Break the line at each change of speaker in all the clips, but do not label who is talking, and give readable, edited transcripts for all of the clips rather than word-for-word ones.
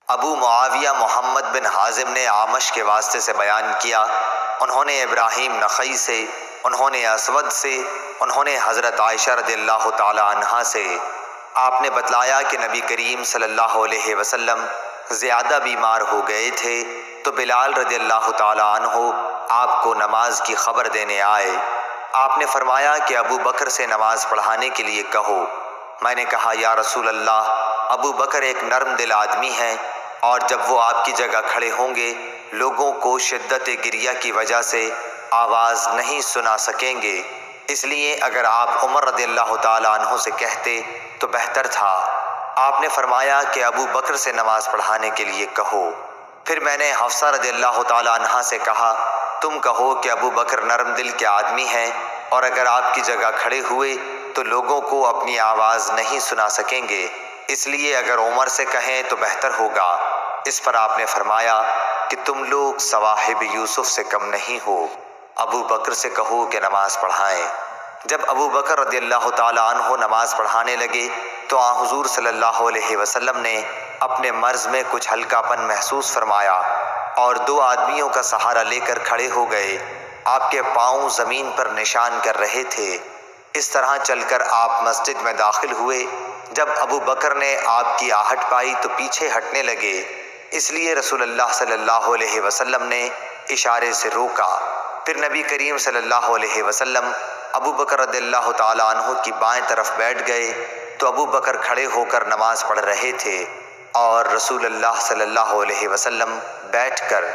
ابو معاویہ محمد بن حازم نے اعمش کے واسطے سے بیان کیا، انہوں نے ابراہیم نخعی سے، انہوں نے اسود سے، انہوں نے حضرت عائشہ رضی اللہ تعالی عنہا سے، آپ نے بتلایا کہ نبی کریم صلی اللہ علیہ وسلم زیادہ بیمار ہو گئے تھے تو بلال رضی اللہ تعالی عنہ آپ کو نماز کی خبر دینے آئے۔ آپ نے فرمایا کہ ابو بکر سے نماز پڑھانے کے لیے کہو۔ میں نے کہا یا رسول اللہ، ابو بکر ایک نرم دل آدمی ہیں اور جب وہ آپ کی جگہ کھڑے ہوں گے لوگوں کو شدت گریہ کی وجہ سے آواز نہیں سنا سکیں گے، اس لیے اگر آپ عمر رضی اللہ تعالی عنہ سے کہتے تو بہتر تھا۔ آپ نے فرمایا کہ ابو بکر سے نماز پڑھانے کے لیے کہو۔ پھر میں نے حفصہ رضی اللہ تعالی عنہا سے کہا تم کہو کہ ابو بکر نرم دل کے آدمی ہیں اور اگر آپ کی جگہ کھڑے ہوئے تو لوگوں کو اپنی آواز نہیں سنا سکیں گے، اس لیے اگر عمر سے کہیں تو بہتر ہوگا۔ اس پر آپ نے فرمایا کہ تم لوگ صواحب یوسف سے کم نہیں ہو، ابو بکر سے کہو کہ نماز پڑھائیں۔ جب ابو بکر رضی اللہ تعالی عنہ نماز پڑھانے لگے تو حضور صلی اللہ علیہ وسلم نے اپنے مرض میں کچھ ہلکا پن محسوس فرمایا اور دو آدمیوں کا سہارا لے کر کھڑے ہو گئے۔ آپ کے پاؤں زمین پر نشان کر رہے تھے۔ اس طرح چل کر آپ مسجد میں داخل ہوئے۔ جب ابو بکر نے آپ کی آہٹ پائی تو پیچھے ہٹنے لگے، اس لیے رسول اللہ صلی اللہ علیہ وسلم نے اشارے سے روکا۔ پھر نبی کریم صلی اللہ علیہ وسلم ابو بکر رضی اللہ تعالی عنہ کی بائیں طرف بیٹھ گئے تو ابو بکر کھڑے ہو کر نماز پڑھ رہے تھے اور رسول اللہ صلی اللہ علیہ وسلم بیٹھ کر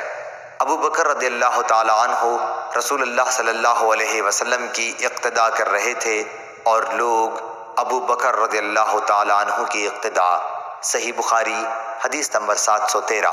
ابو بکر رضی اللہ تعالی عنہ رسول اللہ صلی اللہ علیہ وسلم کی اقتداء کر رہے تھے اور لوگ ابو بکر رضی اللہ تعالی عنہ کی اقتداء۔ صحیح بخاری حدیث نمبر 713۔